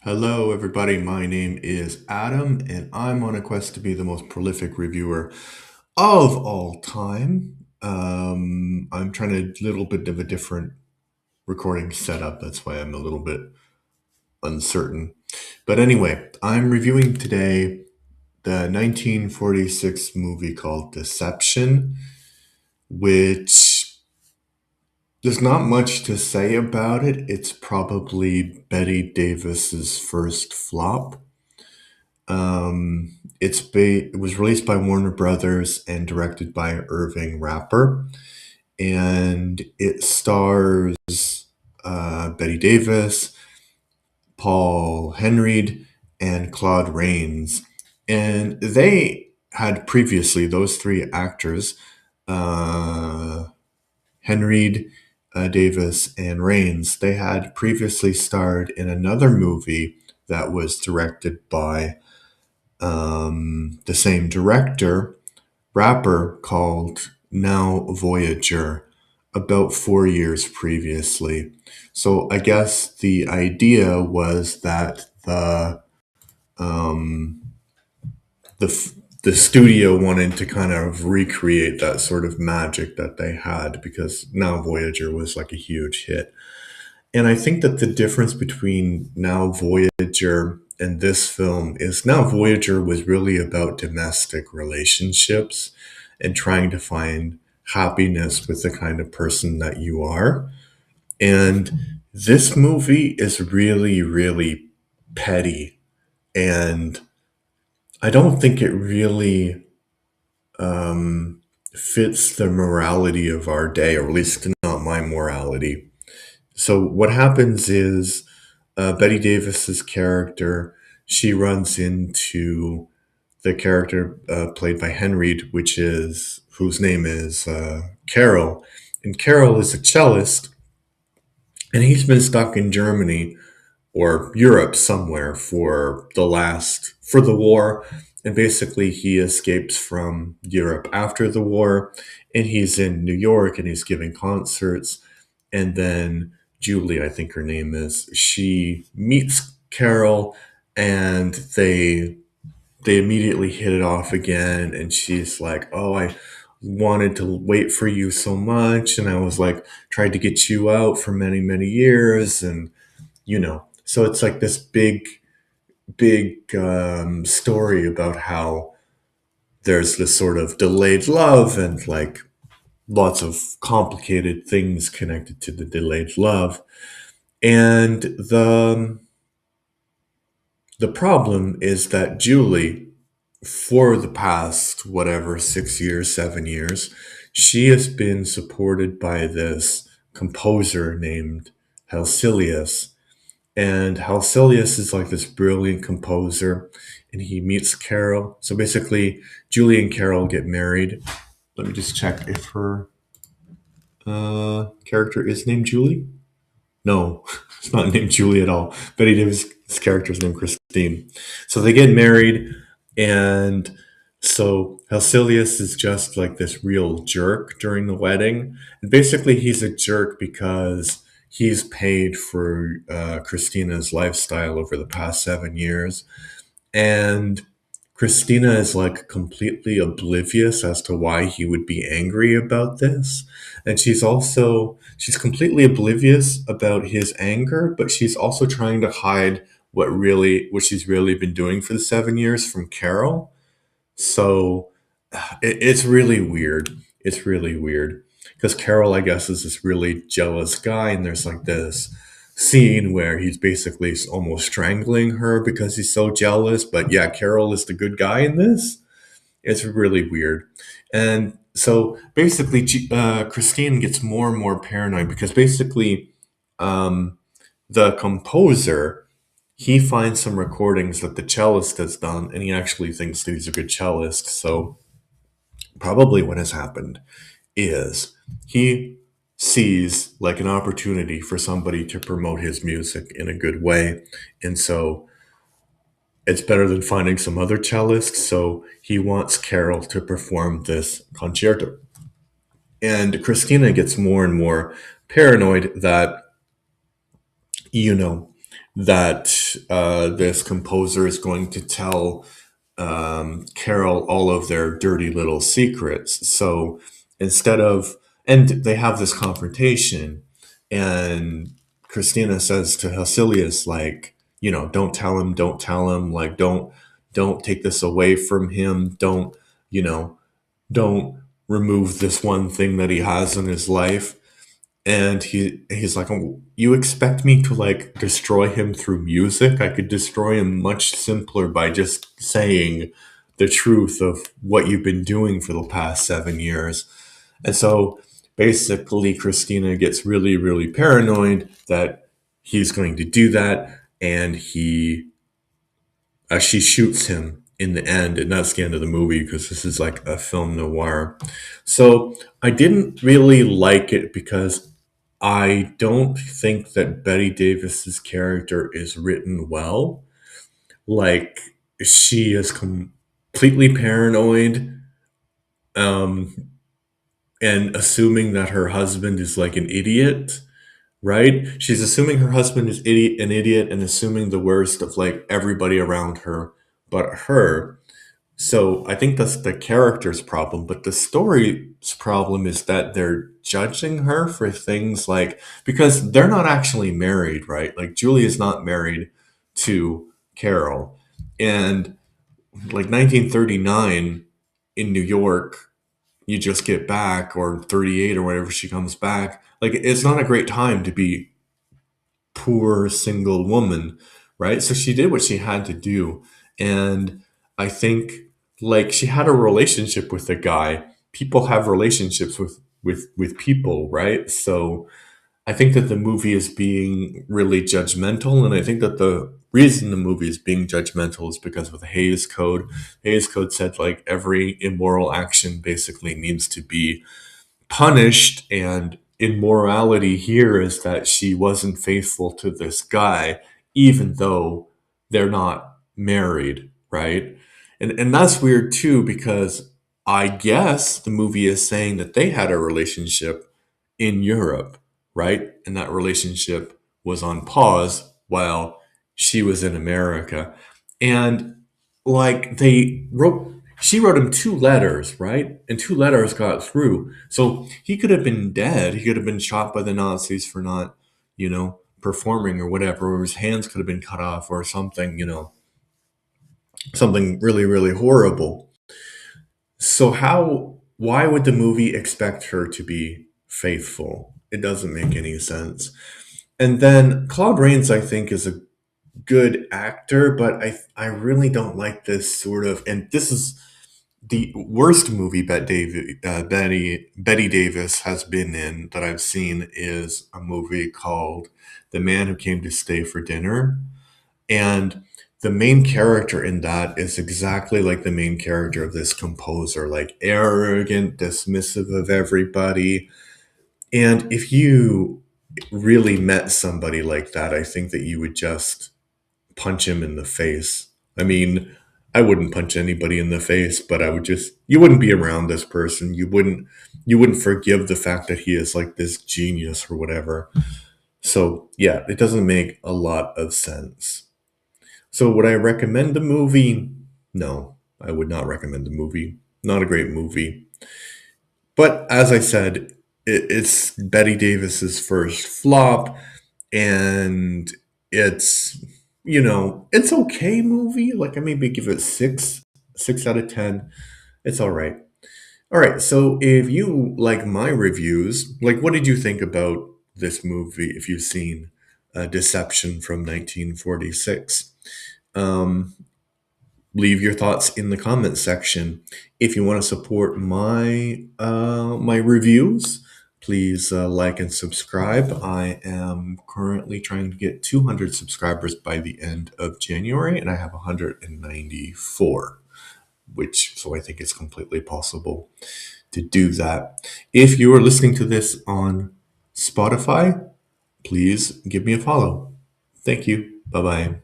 Hello, everybody. My name is Adam, and I'm on a quest to be the most prolific reviewer of all time. I'm trying a little bit of a different recording setup. That's why I'm a little bit uncertain. But anyway, I'm reviewing today the 1946 movie called Deception, which there's not much to say about it. It's probably Bette Davis's first flop. It was released by Warner Brothers and directed by Irving Rapper, and it stars Bette Davis, Paul Henreid, and Claude Rains. And they had previously, those three actors, uh, Henreid, Davis, and Rains, they had previously starred in another movie that was directed by the same director, Rapper, called Now Voyager about 4 years previously. So I guess the idea was that um, the studio wanted to kind of recreate that sort of magic that they had because Now Voyager was like a huge hit. And I think that the difference between Now Voyager and this film is Now Voyager was really about domestic relationships and trying to find happiness with the kind of person that you are. And this movie is really, really petty. And I don't think it really fits the morality of our day, or at least not my morality. So what happens is Betty Davis's character, she runs into the character played by Henreid, whose name is Carol, and Carol is a cellist, and he's been stuck in Germany or Europe somewhere for the war, and basically he escapes from Europe after the war, and he's in New York and he's giving concerts, and then Julie, I think her name is, she meets Carol, and they immediately hit it off again, and she's like, "Oh, I wanted to wait for you so much, and I was like tried to get you out for many, many years," and so it's like this big story about how there's this sort of delayed love and like lots of complicated things connected to the delayed love. And the problem is that Julie, for the past whatever 6 years, 7 years, she has been supported by this composer named Halcilius. And Halcilius is like this brilliant composer, and he meets Carol. So basically, Julie and Carol get married. Let me just check if her character is named Julie. No, it's not named Julie at all. Betty Davis' character is named Christine. So they get married, and so Halcilius is just like this real jerk during the wedding. And basically, he's a jerk because he's paid for Christina's lifestyle over the past 7 years. And Christina is like completely oblivious as to why he would be angry about this. And she's completely oblivious about his anger, but she's also trying to hide what she's really been doing for the 7 years from Carol. So it's really weird. It's really weird because Carol, I guess, is this really jealous guy, and there's like this scene where he's basically almost strangling her because he's so jealous. But yeah, Carol is the good guy in this. It's really weird, and so basically, Christine gets more and more paranoid because basically, um, the composer, he finds some recordings that the cellist has done, and he actually thinks that he's a good cellist. So probably what has happened is he sees like an opportunity for somebody to promote his music in a good way. And so it's better than finding some other cellist. So he wants Carol to perform this concerto. And Christina gets more and more paranoid that, you know, that this composer is going to tell Carol all of their dirty little secrets. So instead of, and they have this confrontation, and Christina says to Helsilius, like, don't tell him, like, don't take this away from him, you know, don't remove this one thing that he has in his life. And he's like, "Oh, you expect me to like destroy him through music? I could destroy him much simpler by just saying the truth of what you've been doing for the past 7 years." And so basically Christina gets really, really paranoid that he's going to do that, and she shoots him in the end, and that's the end of the movie because this is like a film noir. So I didn't really like it because I don't think that Betty Davis's character is written well. Like, she is completely paranoid, um, and assuming that her husband is like an idiot, right? She's assuming her husband is an idiot, and assuming the worst of like everybody around her but her. So I think that's the character's problem, but the story's problem is that they're judging her for things like, because they're not actually married, right? Like, Julie is not married to Carol. And like 1939 in New York, you just get back, or 38 or whatever she comes back. Like, it's not a great time to be poor single woman, right? So she did what she had to do. And I think, like, she had a relationship with a guy. People have relationships with people, right? So I think that the movie is being really judgmental, and I think that the reason the movie is being judgmental is because of the Hays Code. Hays Code said like every immoral action basically needs to be punished, and immorality here is that she wasn't faithful to this guy even though they're not married, right? And that's weird too, because I guess the movie is saying that they had a relationship in Europe, right? And that relationship was on pause while she was in America. And like, she wrote him two letters, right? And two letters got through. So he could have been dead. He could have been shot by the Nazis for not, performing or whatever, or his hands could have been cut off or something, something really, really horrible. So why would the movie expect her to be faithful? It doesn't make any sense. And then Claude Rains, I think, is a good actor, but I really don't like this sort of, and this is the worst movie Betty Davis has been in that I've seen, is a movie called The Man Who Came to Stay for Dinner. And the main character in that is exactly like the main character of this composer, like arrogant, dismissive of everybody. And if you really met somebody like that, I think that you would just punch him in the face. I mean, I wouldn't punch anybody in the face, but I would just, you wouldn't be around this person. You wouldn't forgive the fact that he is like this genius or whatever. So, yeah, it doesn't make a lot of sense. So would I recommend the movie? No, I would not recommend the movie. Not a great movie. But as I said, it's Betty Davis's first flop, and it's it's okay movie. Like, I maybe give it six out of 10. It's all right. All right. So if you like my reviews, like, what did you think about this movie? If you've seen Deception from 1946, um, leave your thoughts in the comments section. If you want to support my reviews, please like and subscribe. I am currently trying to get 200 subscribers by the end of January, and I have 194, so I think it's completely possible to do that. If you are listening to this on Spotify, please give me a follow. Thank you. Bye bye.